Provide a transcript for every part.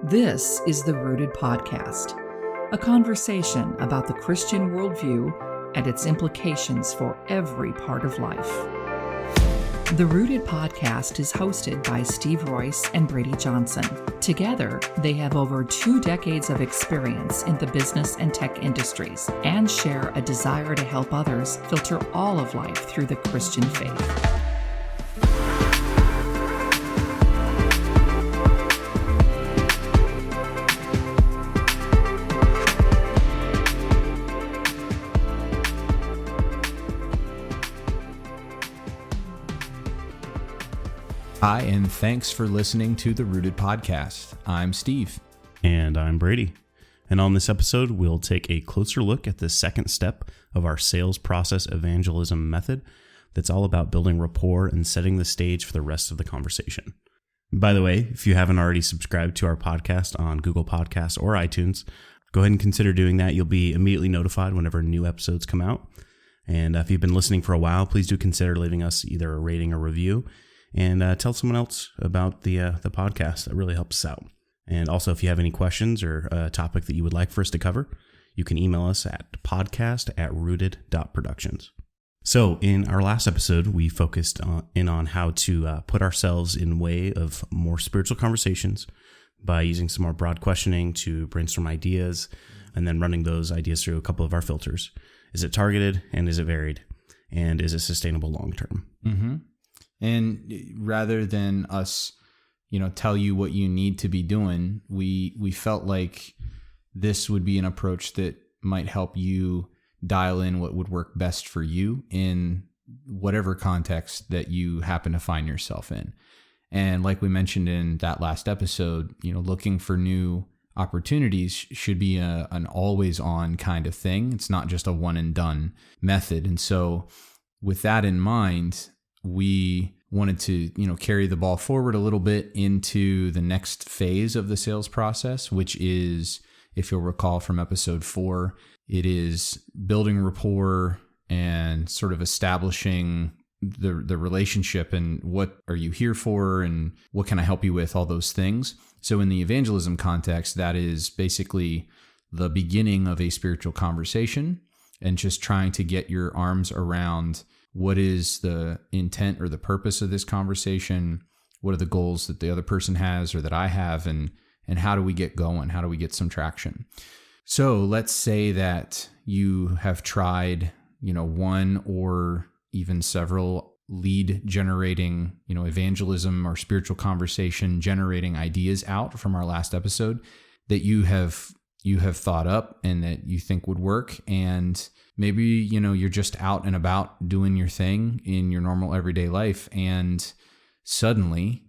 This is the Rooted Podcast, a conversation about the Christian worldview and its implications for every part of life. The Rooted Podcast is hosted by Steve Royce and Braydee Johnson. Together, they have over 2 decades of experience in the business and tech industries and share a desire to help others filter all of life through the Christian faith. Hi, and thanks for listening to the Rooted Podcast. I'm Steve. And I'm Braydee. And on this episode, we'll take a closer look at the second step of our sales process evangelism method that's all about building rapport and setting the stage for the rest of the conversation. By the way, if you haven't already subscribed to our podcast on Google Podcasts or iTunes, go ahead and consider doing that. You'll be immediately notified whenever new episodes come out. And if you've been listening for a while, please do consider leaving us either a rating or review. And tell someone else about the podcast. That really helps us out. And also, if you have any questions or a topic that you would like for us to cover, you can email us at podcast@rooted.productions. So in our last episode, we focused on how to put ourselves in way of more spiritual conversations by using some more broad questioning to brainstorm ideas and then running those ideas through a couple of our filters. Is it targeted, and is it varied, and is it sustainable long term? Mm-hmm. And rather than us, tell you what you need to be doing, we felt like this would be an approach that might help you dial in what would work best for you in whatever context that you happen to find yourself in. And like we mentioned in that last episode, looking for new opportunities should be an always on kind of thing. It's not just a one and done method. And so with that in mind, we wanted to, carry the ball forward a little bit into the next phase of the sales process, which is, if you'll recall from episode 4, it is building rapport and sort of establishing the relationship and what are you here for and what can I help you with, all those things. So in the evangelism context, that is basically the beginning of a spiritual conversation and just trying to get your arms around what is the intent or the purpose of this conversation? What are the goals that the other person has or that I have? And how do we get going? How do we get some traction? So let's say that you have tried, one or even several lead generating, evangelism or spiritual conversation generating ideas out from our last episode that you have thought up and that you think would work. And maybe, you're just out and about doing your thing in your normal everyday life. And suddenly,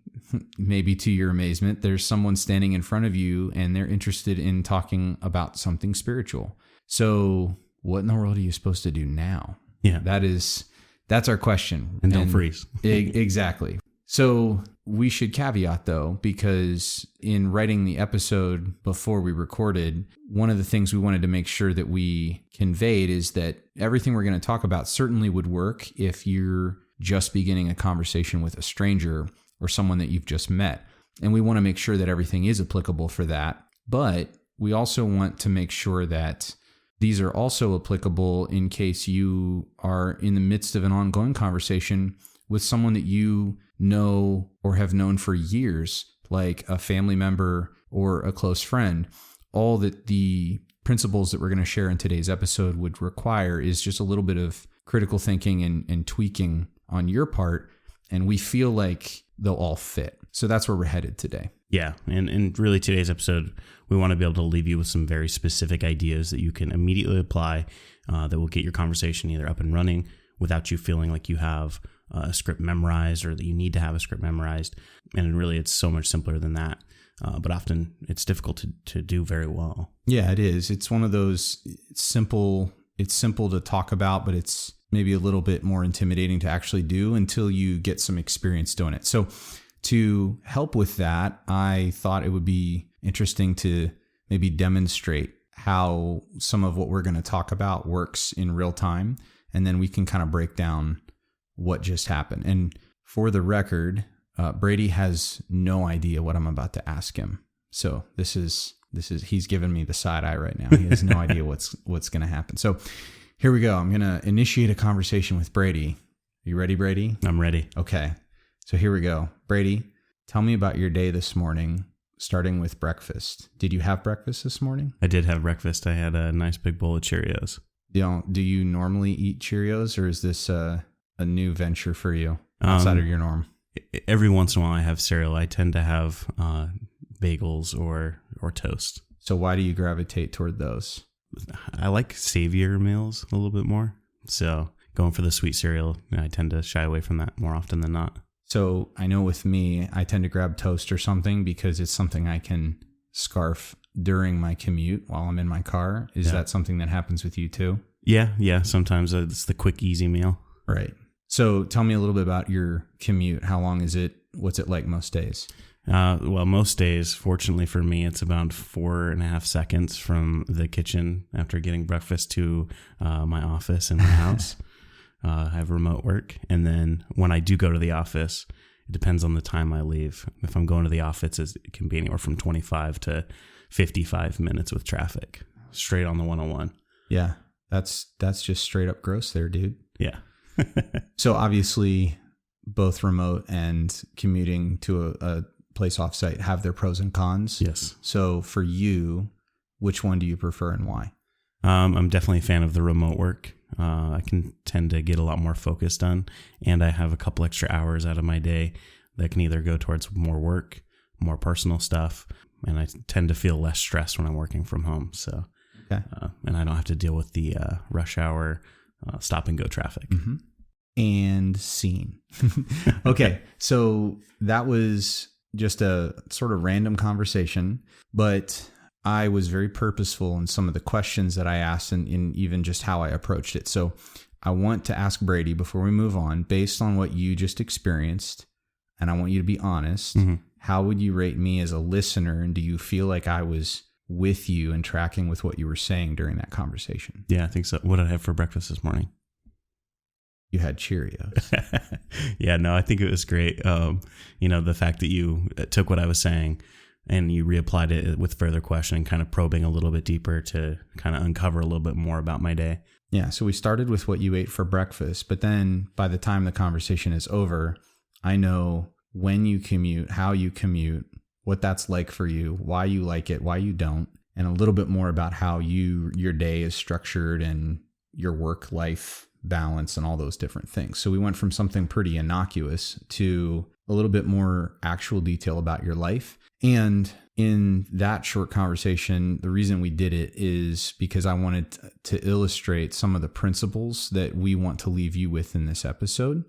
maybe to your amazement, there's someone standing in front of you and they're interested in talking about something spiritual. So what in the world are you supposed to do now? Yeah, that's our question. And don't freeze. Exactly. So we should caveat though, because in writing the episode before we recorded, one of the things we wanted to make sure that we conveyed is that everything we're going to talk about certainly would work if you're just beginning a conversation with a stranger or someone that you've just met. And we want to make sure that everything is applicable for that. But we also want to make sure that these are also applicable in case you are in the midst of an ongoing conversation with someone that you know or have known for years, like a family member or a close friend. All that the principles that we're going to share in today's episode would require is just a little bit of critical thinking and tweaking on your part, and we feel like they'll all fit. So that's where we're headed today. Yeah, and really today's episode, we want to be able to leave you with some very specific ideas that you can immediately apply that will get your conversation either up and running without you feeling like you have a script memorized or that you need to have a script memorized. And really, it's so much simpler than that. But often it's difficult to do very well. Yeah, it is. It's one of those simple to talk about, but it's maybe a little bit more intimidating to actually do until you get some experience doing it. So to help with that, I thought it would be interesting to maybe demonstrate how some of what we're going to talk about works in real time. And then we can kind of break down what just happened. And for the record, Braydee has no idea what I'm about to ask him. So this is he's giving me the side eye right now. He has no idea what's going to happen. So here we go. I'm going to initiate a conversation with Braydee. You ready, Braydee? I'm ready. Okay. So here we go. Braydee, tell me about your day this morning, starting with breakfast. Did you have breakfast this morning? I did have breakfast. I had a nice big bowl of Cheerios. Do you normally eat Cheerios, or is this a new venture for you outside of your norm? Every once in a while I have cereal. I tend to have bagels or toast. So why do you gravitate toward those? I like savourier meals a little bit more. So going for the sweet cereal, I tend to shy away from that more often than not. So I know with me, I tend to grab toast or something because it's something I can scarf during my commute while I'm in my car. Is that something that happens with you too? Yeah. Sometimes it's the quick, easy meal. Right. So tell me a little bit about your commute. How long is it? What's it like most days? Well, most days, fortunately for me, it's about 4.5 seconds from the kitchen after getting breakfast to my office in my house. I have remote work. And then when I do go to the office, it depends on the time I leave. If I'm going to the office, it can be anywhere from 25 to 55 minutes with traffic, straight on the 101. Yeah, that's just straight up gross there, dude. Yeah. So obviously, both remote and commuting to a place offsite have their pros and cons. Yes. So for you, which one do you prefer and why? I'm definitely a fan of the remote work. I can tend to get a lot more focus done, and I have a couple extra hours out of my day that can either go towards more work, more personal stuff, and I tend to feel less stressed when I'm working from home. So, okay. And I don't have to deal with the rush hour stop and go traffic. Mm-hmm. And scene. Okay, so that was just a sort of random conversation, but I was very purposeful in some of the questions that I asked and in even just how I approached it. So I want to ask Braydee before we move on, based on what you just experienced, and I want you to be honest, how would you rate me as a listener? And do you feel like I was with you and tracking with what you were saying during that conversation? Yeah, I think so. What did I have for breakfast this morning? You had Cheerios. Yeah, no, I think it was great. The fact that you took what I was saying and you reapplied it with further questioning, kind of probing a little bit deeper to kind of uncover a little bit more about my day. Yeah, so we started with what you ate for breakfast, but then by the time the conversation is over, I know when you commute, how you commute, what that's like for you, why you like it, why you don't, and a little bit more about how your day is structured and your work-life balance and all those different things. So we went from something pretty innocuous to a little bit more actual detail about your life. And in that short conversation, the reason we did it is because I wanted to illustrate some of the principles that we want to leave you with in this episode.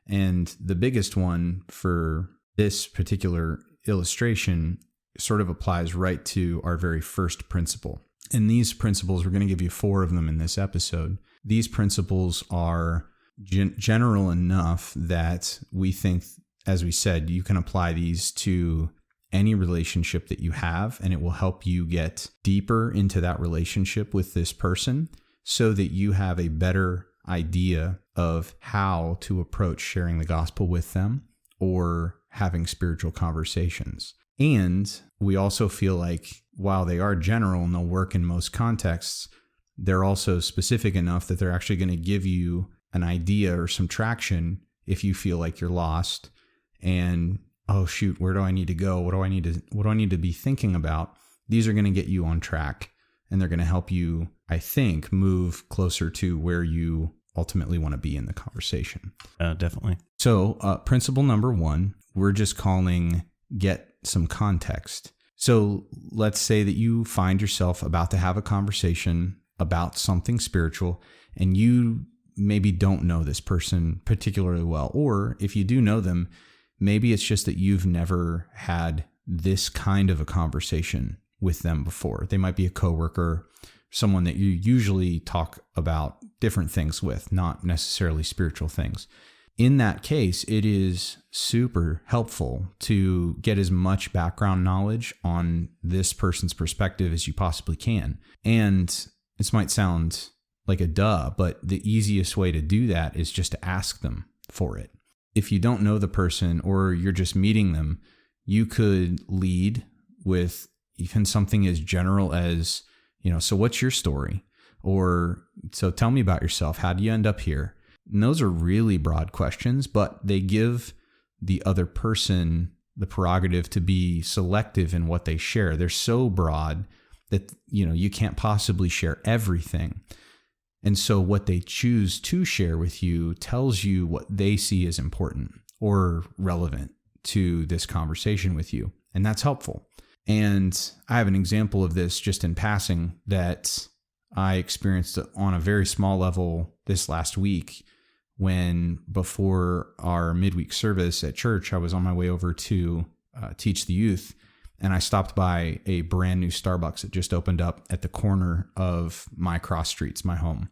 And the biggest one for this particular illustration sort of applies right to our very first principle. And these principles, we're going to give you 4 of them in this episode. These principles are general enough that we think, as we said, you can apply these to any relationship that you have, and it will help you get deeper into that relationship with this person so that you have a better idea of how to approach sharing the gospel with them or having spiritual conversations. And we also feel like while they are general and they'll work in most contexts, they're also specific enough that they're actually going to give you an idea or some traction if you feel like you're lost and, oh shoot, where do I need to go? What do I need to be thinking about? These are going to get you on track, and they're going to help you, I think, move closer to where you ultimately want to be in the conversation. Definitely. So principle number 1, we're just calling get some context. So let's say that you find yourself about to have a conversation about something spiritual, and you maybe don't know this person particularly well. Or if you do know them, maybe it's just that you've never had this kind of a conversation with them before. They might be a coworker, someone that you usually talk about different things with, not necessarily spiritual things. In that case, it is super helpful to get as much background knowledge on this person's perspective as you possibly can. And this might sound like a duh, but the easiest way to do that is just to ask them for it. If you don't know the person or you're just meeting them, you could lead with even something as general as, so what's your story? Or, so tell me about yourself. How do you end up here? And those are really broad questions, but they give the other person the prerogative to be selective in what they share. They're so broad that, you can't possibly share everything. And so what they choose to share with you tells you what they see as important or relevant to this conversation with you. And that's helpful. And I have an example of this just in passing that I experienced on a very small level this last week when, before our midweek service at church, I was on my way over to teach the youth, and I stopped by a brand new Starbucks that just opened up at the corner of my cross streets, my home.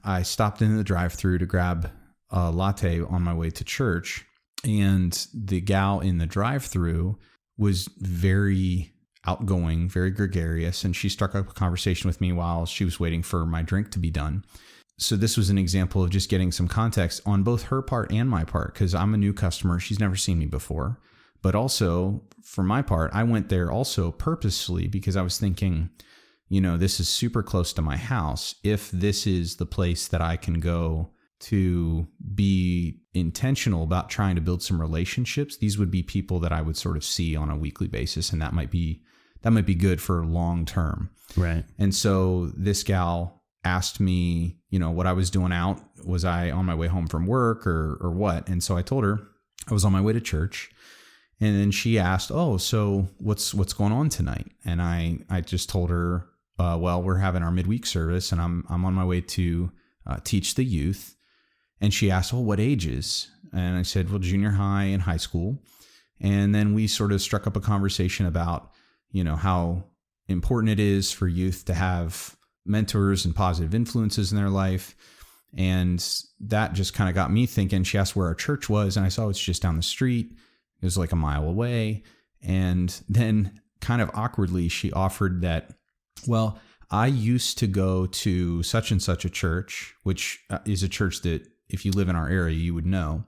I stopped into the drive-thru to grab a latte on my way to church, and the gal in the drive-thru was very outgoing, very gregarious, and she struck up a conversation with me while she was waiting for my drink to be done. So this was an example of just getting some context on both her part and my part, because I'm a new customer. She's never seen me before. But also, for my part, I went there also purposely because I was thinking, this is super close to my house. If this is the place that I can go to be intentional about trying to build some relationships, these would be people that I would sort of see on a weekly basis, and that might be good for long term. Right. And so this gal asked me, what I was doing out. Was I on my way home from work or what? And so I told her I was on my way to church. And then she asked, "Oh, so what's going on tonight?" And I just told her, well, we're having our midweek service, and I'm on my way to teach the youth. And she asked, "Well, what ages?" And I said, "Well, junior high and high school." And then we sort of struck up a conversation about, how important it is for youth to have mentors and positive influences in their life. And that just kind of got me thinking. She asked where our church was, and I saw it's just down the street. It was like a mile away. And then kind of awkwardly, she offered that, well, I used to go to such and such a church, which is a church that if you live in our area, you would know.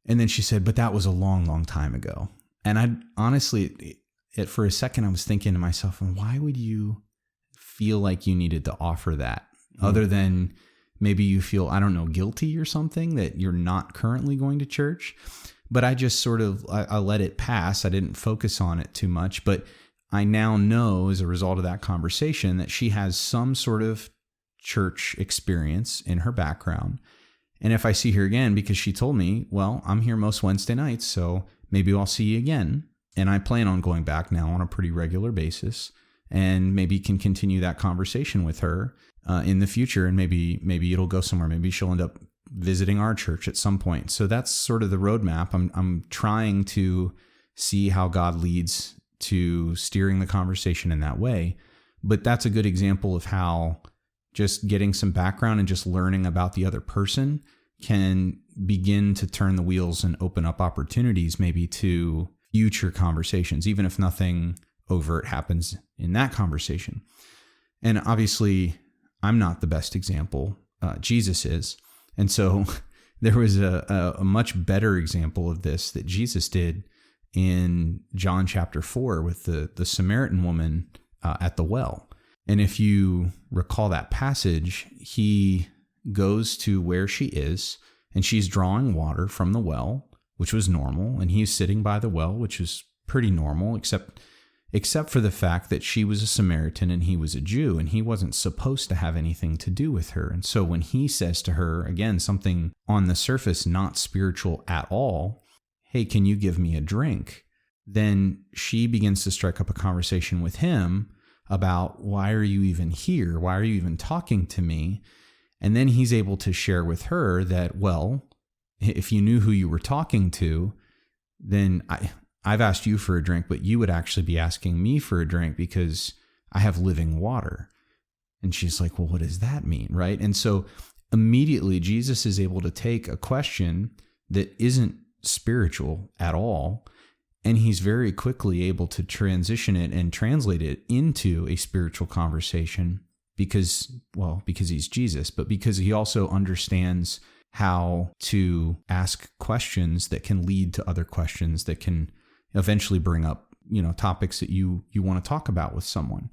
And then she said, but that was a long, long time ago. And I honestly, for a second, I was thinking to myself, why would you feel like you needed to offer that? Other than maybe you feel, I don't know, guilty or something that you're not currently going to church. But I just sort of, I let it pass. I didn't focus on it too much. But I now know as a result of that conversation that she has some sort of church experience in her background. And if I see her again, because she told me, well, I'm here most Wednesday nights, so maybe I'll see you again. And I plan on going back now on a pretty regular basis, and maybe can continue that conversation with her in the future. And maybe it'll go somewhere. Maybe she'll end up visiting our church at some point. So that's sort of the roadmap. I'm trying to see how God leads to steering the conversation in that way. But that's a good example of how just getting some background and just learning about the other person can begin to turn the wheels and open up opportunities maybe to future conversations, even if nothing overt happens in that conversation. And obviously, I'm not the best example. Jesus is. And so there was a much better example of this that Jesus did in John chapter 4 with the Samaritan woman at the well. And if you recall that passage, he goes to where she is, and she's drawing water from the well, which was normal, and he's sitting by the well, which was pretty normal, except for the fact that she was a Samaritan and he was a Jew, and he wasn't supposed to have anything to do with her. And so when he says to her, again, something on the surface not spiritual at all, "Hey, can you give me a drink?" Then she begins to strike up a conversation with him about, why are you even here? Why are you even talking to me? And then he's able to share with her that, well, if you knew who you were talking to, then I've asked you for a drink, but you would actually be asking me for a drink because I have living water. And she's like, well, what does that mean? Right? And so immediately Jesus is able to take a question that isn't spiritual at all, and he's very quickly able to transition it and translate it into a spiritual conversation because he's Jesus, but because he also understands how to ask questions that can lead to other questions that can eventually bring up topics that you want to talk about with someone.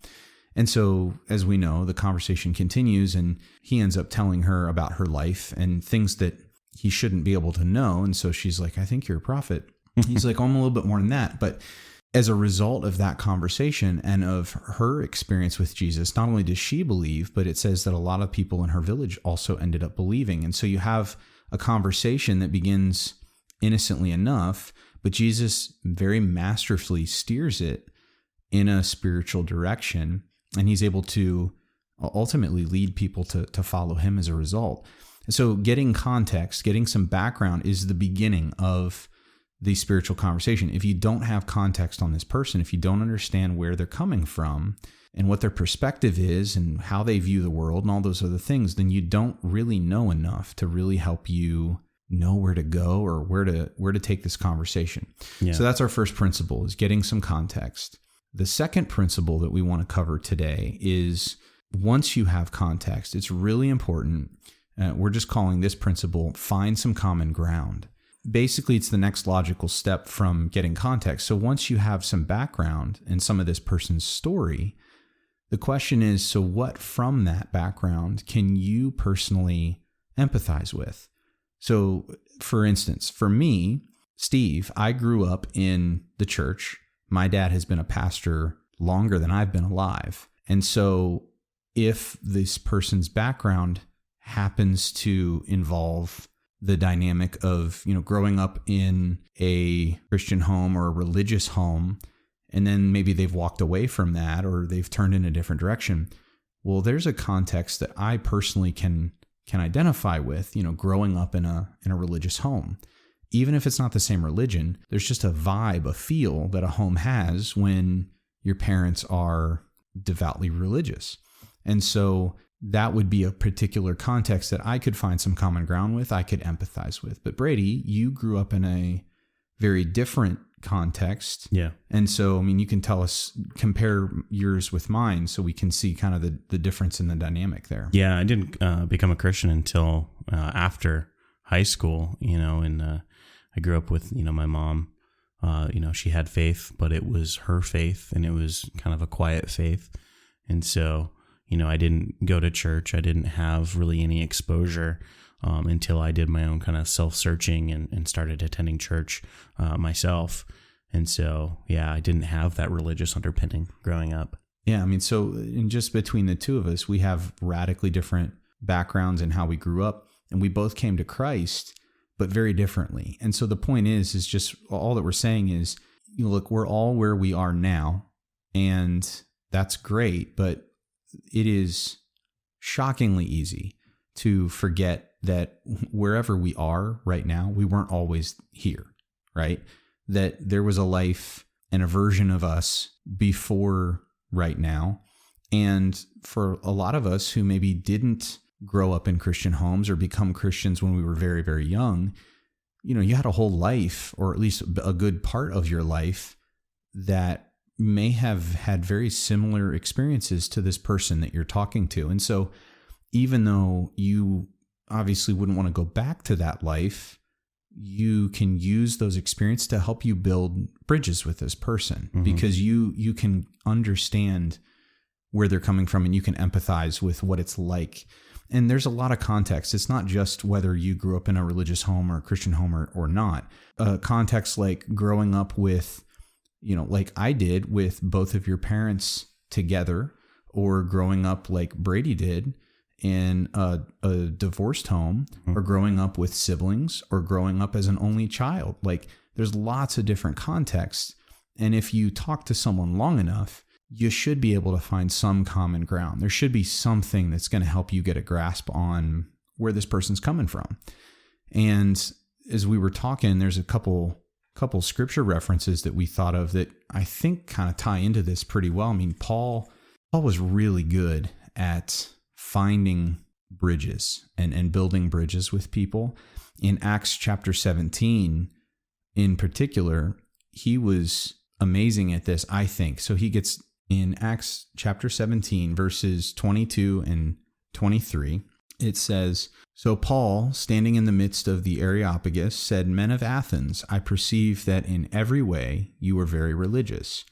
And so, as we know, the conversation continues, and he ends up telling her about her life and things that he shouldn't be able to know. And so she's like, I think you're a prophet. He's like, oh, I'm a little bit more than that. But as a result of that conversation and of her experience with Jesus, not only does she believe, but it says that a lot of people in her village also ended up believing. And so you have a conversation that begins innocently enough, but Jesus very masterfully steers it in a spiritual direction. And he's able to ultimately lead people to follow him as a result. So getting context, getting some background is the beginning of the spiritual conversation. If you don't have context on this person, if you don't understand where they're coming from and what their perspective is and how they view the world and all those other things, then you don't really know enough to really help you know where to go or where to take this conversation. Yeah. So that's our first principle, is getting some context. The second principle that we want to cover today is, once you have context, it's really important. We're just calling this principle, find some common ground. Basically, it's the next logical step from getting context. So once you have some background in some of this person's story, the question is, so what from that background can you personally empathize with? So, for instance, for me, Steve, I grew up in the church. My dad has been a pastor longer than I've been alive. And so if this person's background happens to involve the dynamic of, growing up in a Christian home or a religious home, and then maybe they've walked away from that or they've turned in a different direction, well, there's a context that I personally can identify with, growing up in a religious home. Even if it's not the same religion, there's just a vibe, a feel that a home has when your parents are devoutly religious. And so that would be a particular context that I could find some common ground with, I could empathize with. But Braydee, you grew up in a very different context. Yeah. And so, you can tell us, compare yours with mine so we can see kind of the difference in the dynamic there. Yeah, I didn't become a Christian until after high school, and I grew up with, my mom. She had faith, but it was her faith, and it was kind of a quiet faith. And so, I didn't go to church. I didn't have really any exposure until I did my own kind of self-searching and started attending church myself. And so, yeah, I didn't have that religious underpinning growing up. Yeah, so in just between the two of us, we have radically different backgrounds in how we grew up, and we both came to Christ, but very differently. And so the point is just all that we're saying is, look, we're all where we are now, and that's great, but it is shockingly easy to forget that wherever we are right now, we weren't always here, right? That there was a life and a version of us before right now. And for a lot of us who maybe didn't grow up in Christian homes or become Christians when we were very, very young, you had a whole life, or at least a good part of your life, that may have had very similar experiences to this person that you're talking to. And so even though you obviously wouldn't want to go back to that life, you can use those experiences to help you build bridges with this person, because you can understand where they're coming from and you can empathize with what it's like. And there's a lot of context. It's not just whether you grew up in a religious home or a Christian home or not. Context like growing up with, like I did, with both of your parents together, or growing up like Braydee did in a divorced home, or growing up with siblings, or growing up as an only child. Like, there's lots of different contexts. And if you talk to someone long enough, you should be able to find some common ground. There should be something that's going to help you get a grasp on where this person's coming from. And as we were talking, there's a couple scripture references that we thought of that I think kind of tie into this pretty well. Paul was really good at finding bridges and building bridges with people. In Acts chapter 17, in particular, he was amazing at this, I think. So he gets in Acts chapter 17, verses 22 and 23. It says, "So Paul, standing in the midst of the Areopagus, said, 'Men of Athens, I perceive that in every way you are very religious.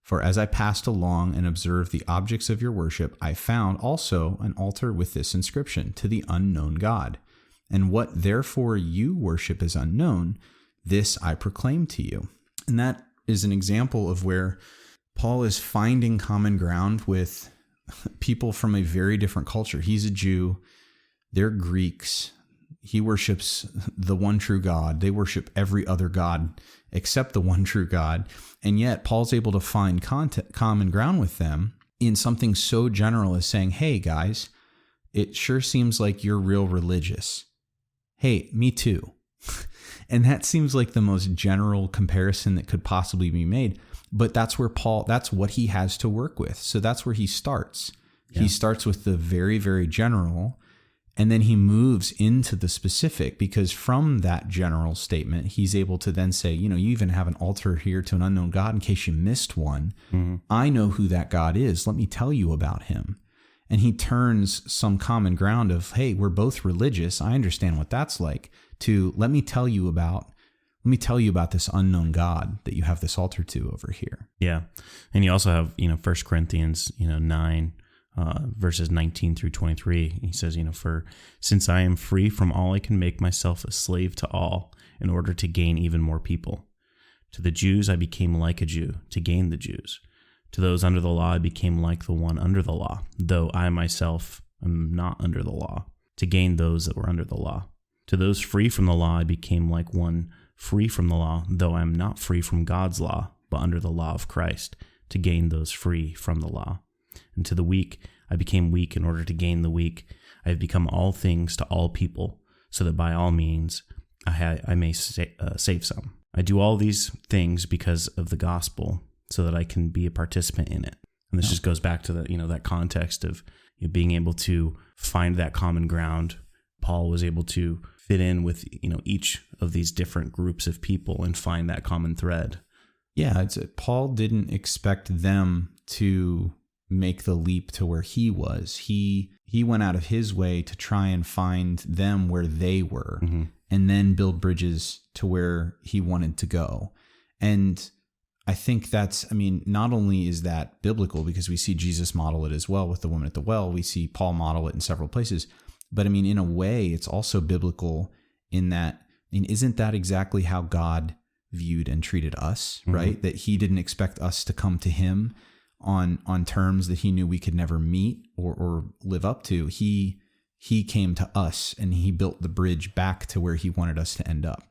For as I passed along and observed the objects of your worship, I found also an altar with this inscription, to the unknown God. And what therefore you worship is unknown, this I proclaim to you.'" And that is an example of where Paul is finding common ground with people from a very different culture. He's a Jew. They're Greeks. He worships the one true God. They worship every other God except the one true God. And yet Paul's able to find common ground with them in something so general as saying, "Hey guys, it sure seems like you're real religious. Hey, me too." And that seems like the most general comparison that could possibly be made. But that's where that's what he has to work with. So that's where he starts. Yeah. He starts with the very, very general, and then he moves into the specific, because from that general statement, he's able to then say, you even have an altar here to an unknown God in case you missed one. Mm-hmm. I know who that God is. Let me tell you about him. And he turns some common ground of, hey, we're both religious. I understand what that's like, to let me tell you about this unknown God that you have this altar to over here. Yeah. And you also have, 1 Corinthians, 9, verses 19 through 23. He says, "For since I am free from all, I can make myself a slave to all in order to gain even more people. To the Jews, I became like a Jew to gain the Jews. To those under the law, I became like the one under the law, though I myself am not under the law, to gain those that were under the law. To those free from the law, I became like one free from the law, though I am not free from God's law, but under the law of Christ, to gain those free from the law. And to the weak, I became weak in order to gain the weak. I have become all things to all people, so that by all means I may save some. I do all these things because of the gospel, so that I can be a participant in it." And this just goes back to that context of being able to find that common ground. Paul was able to fit in with each of these different groups of people and find that common thread. Yeah, Paul didn't expect them to make the leap to where he was. He went out of his way to try and find them where they were, mm-hmm. and then build bridges to where he wanted to go. And I think not only is that biblical, because we see Jesus model it as well with the woman at the well, we see Paul model it in several places, but in a way, it's also biblical in that, isn't that exactly how God viewed and treated us, mm-hmm. right? That he didn't expect us to come to him on terms that he knew we could never meet or live up to. He came to us and he built the bridge back to where he wanted us to end up.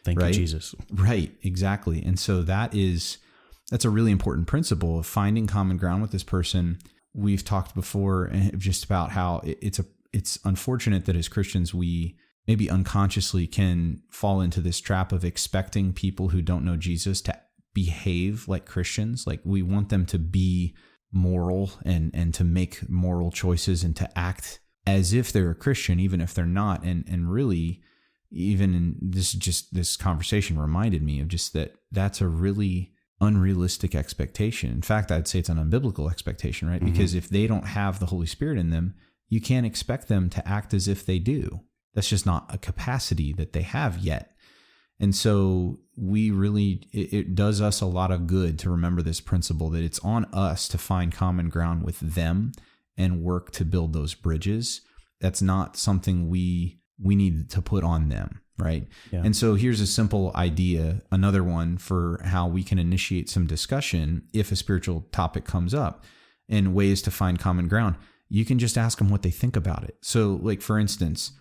Thank you, Jesus. Right, exactly. And so that's a really important principle of finding common ground with this person. We've talked before just about how it's unfortunate that as Christians, we maybe unconsciously can fall into this trap of expecting people who don't know Jesus to behave like Christians. Like we want them to be moral and to make moral choices and to act as if they're a Christian, even if they're not. And really, even in this conversation reminded me of just that's a really unrealistic expectation. In fact, I'd say it's an unbiblical expectation, right? Mm-hmm. Because if they don't have the Holy Spirit in them, you can't expect them to act as if they do. That's just not a capacity that they have yet. And so it does us a lot of good to remember this principle that it's on us to find common ground with them and work to build those bridges. That's not something we need to put on them, right? Yeah. And so here's a simple idea, another one for how we can initiate some discussion if a spiritual topic comes up, and ways to find common ground. You can just ask them what they think about it. So like, for instance,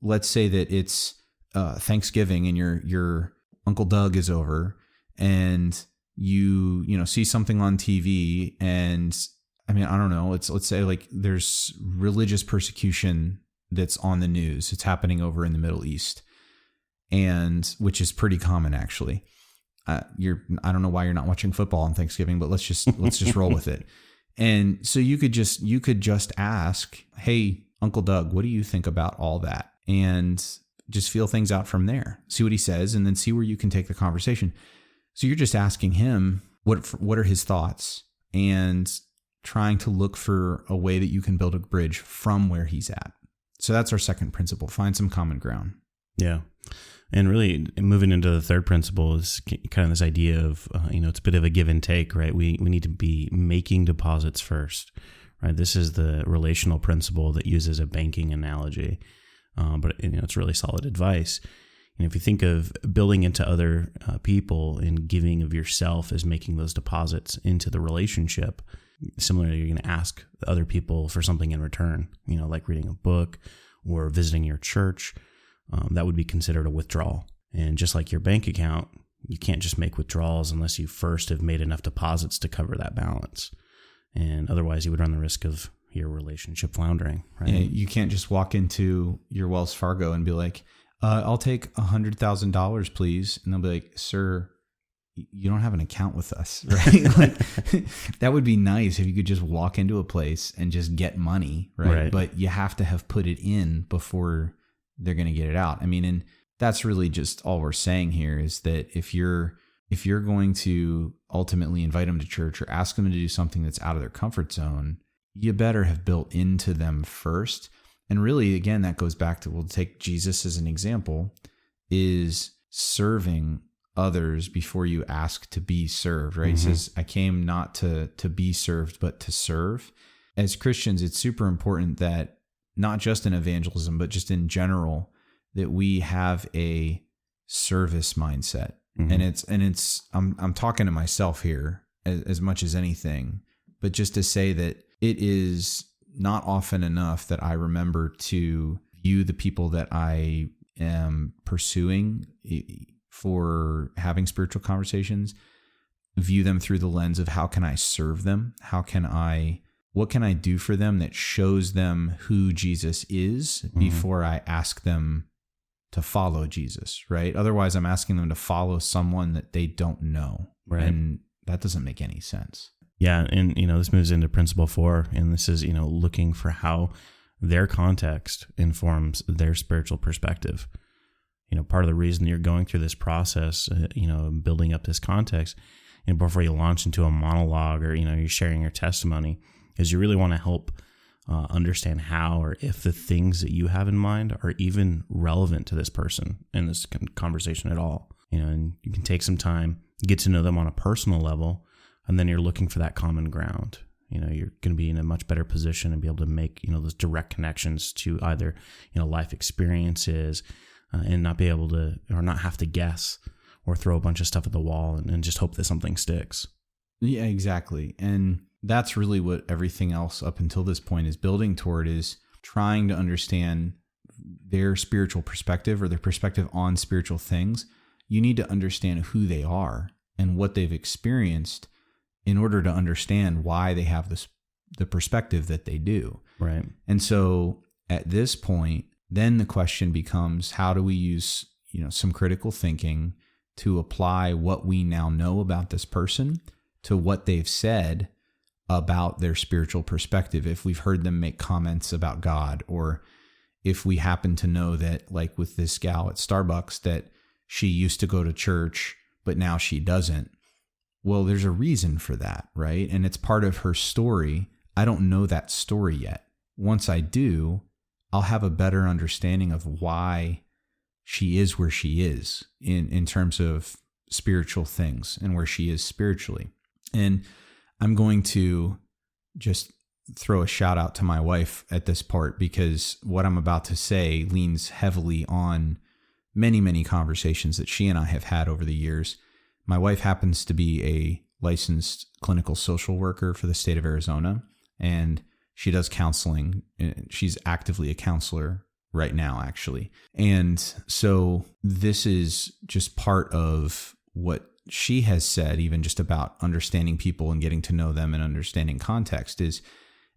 let's say that it's Thanksgiving and your Uncle Doug is over, and you see something on TV, and I don't know, let's say like there's religious persecution that's on the news. It's happening over in the Middle East, and which is pretty common actually. I don't know why you're not watching football on Thanksgiving, but let's just roll with it. And so you could just ask, "Hey, Uncle Doug, what do you think about all that?" And just feel things out from there. See what he says, and then see where you can take the conversation. So you're just asking him what are his thoughts, and trying to look for a way that you can build a bridge from where he's at. So that's our second principle. Find some common ground. Yeah. And really moving into the third principle is kind of this idea of, it's a bit of a give and take, right? We need to be making deposits first, right? This is the relational principle that uses a banking analogy, but it's really solid advice. And if you think of building into other people and giving of yourself as making those deposits into the relationship, similarly, you're going to ask other people for something in return, like reading a book or visiting your church. That would be considered a withdrawal. And just like your bank account, you can't just make withdrawals unless you first have made enough deposits to cover that balance. And otherwise, you would run the risk of your relationship floundering, right? Yeah, you can't just walk into your Wells Fargo and be like, I'll take $100,000, please. And they'll be like, sir, you don't have an account with us, right? Like, that would be nice if you could just walk into a place and just get money, right? But you have to have put it in before they're going to get it out. I mean, and that's really just all we're saying here is that if you're going to ultimately invite them to church or ask them to do something that's out of their comfort zone, you better have built into them first. And really, again, that goes back to, we'll take Jesus as an example, is serving others before you ask to be served, right? Mm-hmm. He says, I came not to be served, but to serve. As Christians, it's super important that not just in evangelism, but just in general, that we have a service mindset. Mm-hmm. And it's I'm talking to myself here as much as anything, but just to say that it is not often enough that I remember to view the people that I am pursuing for having spiritual conversations, view them through the lens of how can I serve them? What can I do for them that shows them who Jesus is before I ask them to follow Jesus, right? Otherwise, I'm asking them to follow someone that they don't know. Right. And that doesn't make any sense. Yeah. And, this moves into principle 4, and this is, looking for how their context informs their spiritual perspective. Part of the reason you're going through this process, building up this context, and before you launch into a monologue or, you're sharing your testimony, is you really want to help understand how or if the things that you have in mind are even relevant to this person in this conversation at all. And you can take some time, get to know them on a personal level, and then you're looking for that common ground. You're going to be in a much better position and be able to make, those direct connections to either, life experiences and not be able to, or not have to guess or throw a bunch of stuff at the wall and just hope that something sticks. Yeah, exactly. And that's really what everything else up until this point is building toward, is trying to understand their spiritual perspective or their perspective on spiritual things. You need to understand who they are and what they've experienced in order to understand why they have the perspective that they do. Right. And so at this point, then the question becomes, how do we use, some critical thinking to apply what we now know about this person to what they've said about their spiritual perspective? If we've heard them make comments about God, or if we happen to know that, like with this gal at Starbucks, that she used to go to church, but now she doesn't. Well, there's a reason for that, right? And it's part of her story. I don't know that story yet. Once I do, I'll have a better understanding of why she is where she is in terms of spiritual things and where she is spiritually. And I'm going to just throw a shout out to my wife at this part, because what I'm about to say leans heavily on many, many conversations that she and I have had over the years. My wife happens to be a licensed clinical social worker for the state of Arizona, and she does counseling. She's actively a counselor right now, actually. And so this is just part of what she has said, even just about understanding people and getting to know them and understanding context is,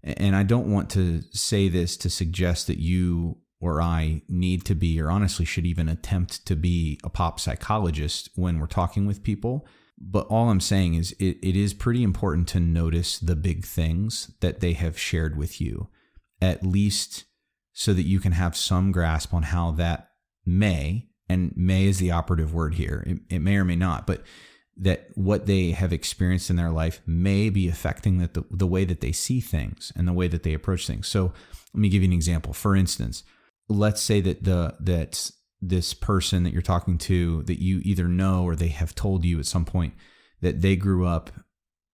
and I don't want to say this to suggest that you or I need to be, or honestly should even attempt to be, a pop psychologist when we're talking with people. But all I'm saying is it is pretty important to notice the big things that they have shared with you, at least so that you can have some grasp on how that may, and may is the operative word here, it may or may not, but that what they have experienced in their life may be affecting the way that they see things and the way that they approach things. So let me give you an example. For instance, let's say that this person that you're talking to, that you either know or they have told you at some point that they grew up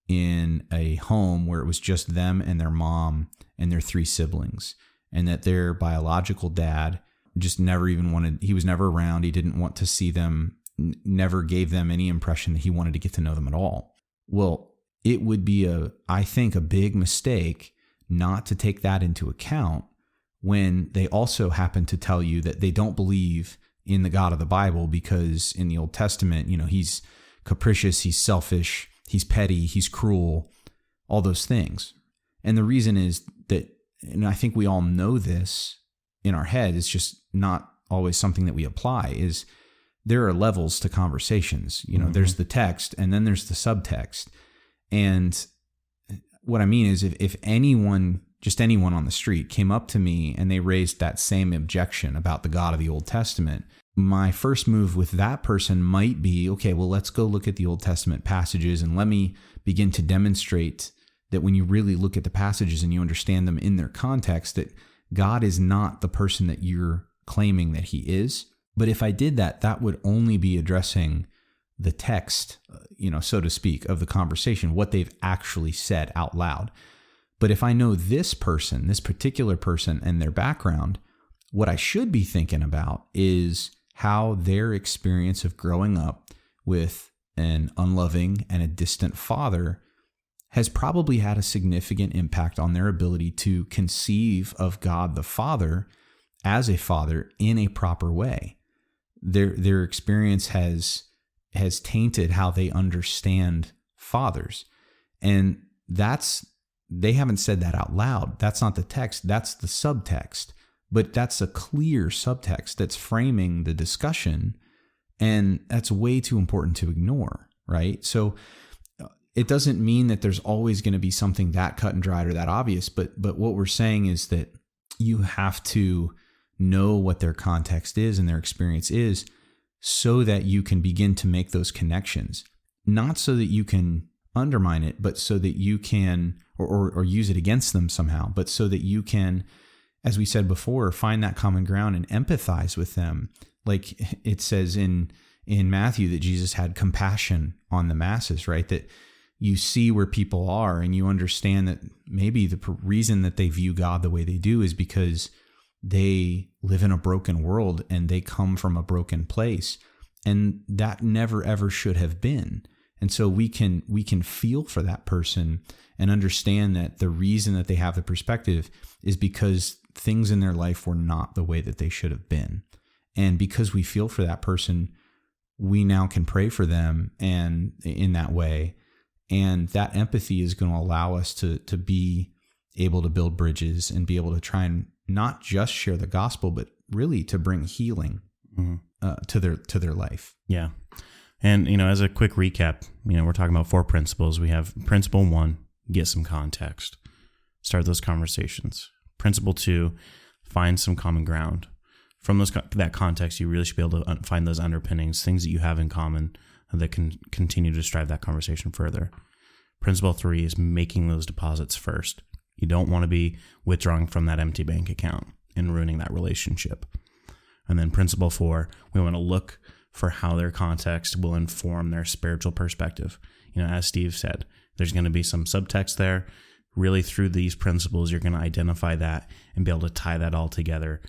in a home where it was just them and their mom and their 3 siblings, and that their biological dad just never even wanted, he was never around, he didn't want to see them, never gave them any impression that he wanted to get to know them at all. Well, it would be I think a big mistake not to take that into account when they also happen to tell you that they don't believe in the God of the Bible because in the Old Testament, he's capricious, he's selfish, he's petty, he's cruel, all those things. And the reason is that, and I think we all know this in our head, it's just not always something that we apply, is there are levels to conversations. There's the text and then there's the subtext. And what I mean is if anyone, just anyone on the street came up to me and they raised that same objection about the God of the Old Testament, my first move with that person might be, okay, well, let's go look at the Old Testament passages and let me begin to demonstrate that when you really look at the passages and you understand them in their context, that God is not the person that you're claiming that he is. But if I did that, that would only be addressing the text, so to speak, of the conversation, what they've actually said out loud. But if I know this person, this particular person and their background, what I should be thinking about is how their experience of growing up with an unloving and a distant father has probably had a significant impact on their ability to conceive of God the Father as a father in a proper way. Their experience has tainted how they understand fathers. And they haven't said that out loud. That's not the text, that's the subtext. But that's a clear subtext that's framing the discussion, and that's way too important to ignore, right? So it doesn't mean that there's always going to be something that cut and dried or that obvious, but what we're saying is that you have to know what their context is and their experience is so that you can begin to make those connections, not so that you can undermine it, but so that you can, or use it against them somehow, but so that you can, as we said before, find that common ground and empathize with them. Like it says in Matthew that Jesus had compassion on the masses, right? That you see where people are and you understand that maybe the reason that they view God the way they do is because they live in a broken world and they come from a broken place, and that never ever should have been. And so we can feel for that person and understand that the reason that they have the perspective is because things in their life were not the way that they should have been. And because we feel for that person, we now can pray for them and in that way. And that empathy is going to allow us to be able to build bridges and be able to try and not just share the gospel, but really to bring healing to their life. Yeah. And, as a quick recap, we're talking about 4 principles. We have principle 1, get some context, start those conversations. Principle 2, find some common ground. From that context, you really should be able to find those underpinnings, things that you have in common that can continue to drive that conversation further. Principle 3 is making those deposits first. You don't want to be withdrawing from that empty bank account and ruining that relationship. And then principle 4, we want to look for how their context will inform their spiritual perspective. As Steve said, there's going to be some subtext there. Really, through these principles, you're going to identify that and be able to tie that all together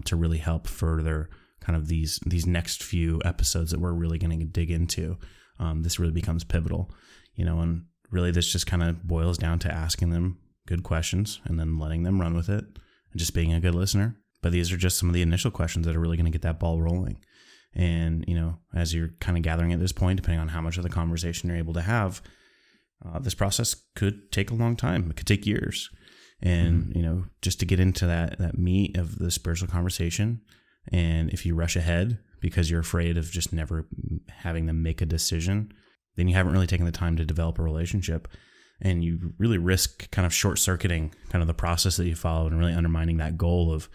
to really help further kind of these next few episodes that we're really going to dig into. This really becomes pivotal, and really this just kind of boils down to asking them good questions and then letting them run with it and just being a good listener. But these are just some of the initial questions that are really going to get that ball rolling. And, as you're kind of gathering at this point, depending on how much of the conversation you're able to have, this process could take a long time. It could take years. And, just to get into that meat of the spiritual conversation. And if you rush ahead because you're afraid of just never having them make a decision, then you haven't really taken the time to develop a relationship. And you really risk kind of short-circuiting kind of the process that you follow and really undermining that goal of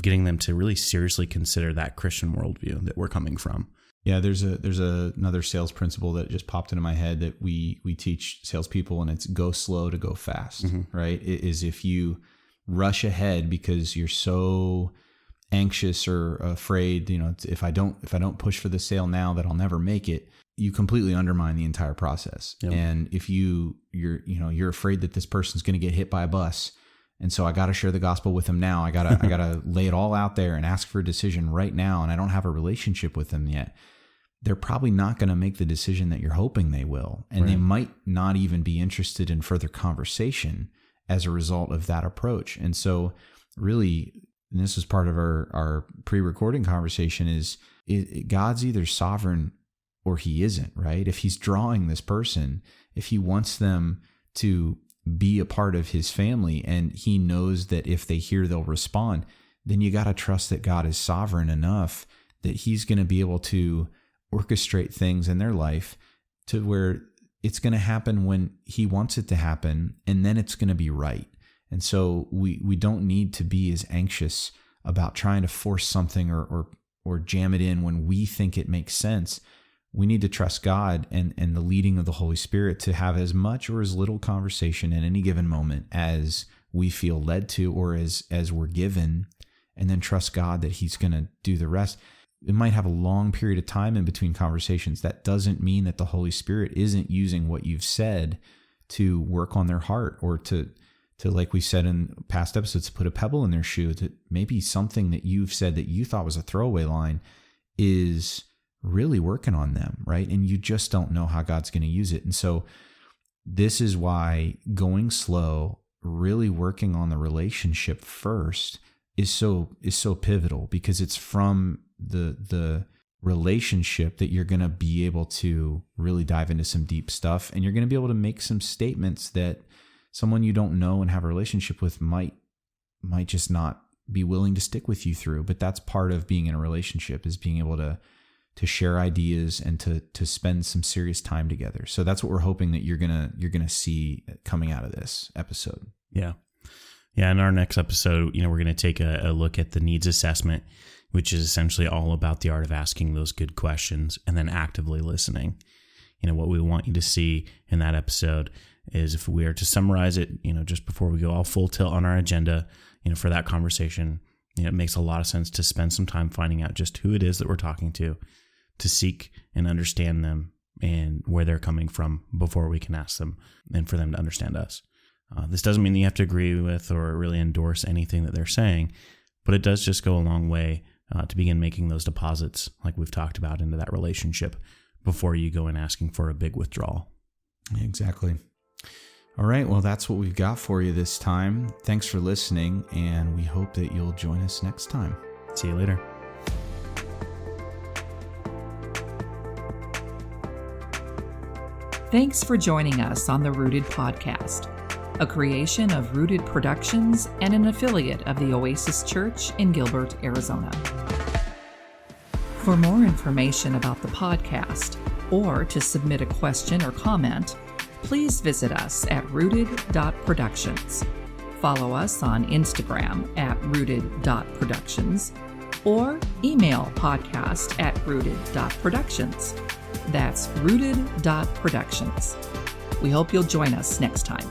getting them to really seriously consider that Christian worldview that we're coming from. Yeah, there's another sales principle that just popped into my head that we teach salespeople, and it's go slow to go fast, right? It is if you rush ahead because you're so anxious or afraid, if I don't push for the sale now that I'll never make it, you completely undermine the entire process. Yep. And if you're afraid that this person's going to get hit by a bus, and so I got to share the gospel with them now. I gotta lay it all out there and ask for a decision right now, and I don't have a relationship with them yet. They're probably not going to make the decision that you're hoping they will. And They might not even be interested in further conversation as a result of that approach. And so really, and this was part of our pre-recording conversation, is God's either sovereign or he isn't, right? If he's drawing this person, if he wants them to be a part of his family and he knows that if they hear, they'll respond, then you got to trust that God is sovereign enough that he's going to be able to orchestrate things in their life to where it's going to happen when he wants it to happen, and then it's going to be right. And so we don't need to be as anxious about trying to force something or jam it in when we think it makes sense. We need to trust God and the leading of the Holy Spirit to have as much or as little conversation in any given moment as we feel led to or as we're given, and then trust God that he's going to do the rest. It might have a long period of time in between conversations. That doesn't mean that the Holy Spirit isn't using what you've said to work on their heart, or to like we said in past episodes, put a pebble in their shoe. That maybe something that you've said that you thought was a throwaway line is really working on them, right? And you just don't know how God's going to use it. And so this is why going slow, really working on the relationship first, is so pivotal, because it's from the relationship that you're going to be able to really dive into some deep stuff, and you're going to be able to make some statements that someone you don't know and have a relationship with might just not be willing to stick with you through. But that's part of being in a relationship, is being able to share ideas and to spend some serious time together. So that's what we're hoping that you're gonna see coming out of this episode. Yeah. In our next episode, we're going to take a look at the needs assessment, which is essentially all about the art of asking those good questions and then actively listening. What we want you to see in that episode is, if we are to summarize it, just before we go all full tilt on our agenda, for that conversation, it makes a lot of sense to spend some time finding out just who it is that we're talking to seek and understand them and where they're coming from before we can ask them, and for them to understand us. This doesn't mean that you have to agree with or really endorse anything that they're saying, but it does just go a long way to begin making those deposits, like we've talked about, into that relationship before you go in asking for a big withdrawal. Exactly. All right. Well, that's what we've got for you this time. Thanks for listening, and we hope that you'll join us next time. See you later. Thanks for joining us on the Rooted Podcast, a creation of Rooted Productions and an affiliate of the Oasis Church in Gilbert, Arizona. For more information about the podcast, or to submit a question or comment, please visit us at rooted.productions. Follow us on Instagram at rooted.productions, or email podcast at rooted.productions. That's rooted.productions. We hope you'll join us next time.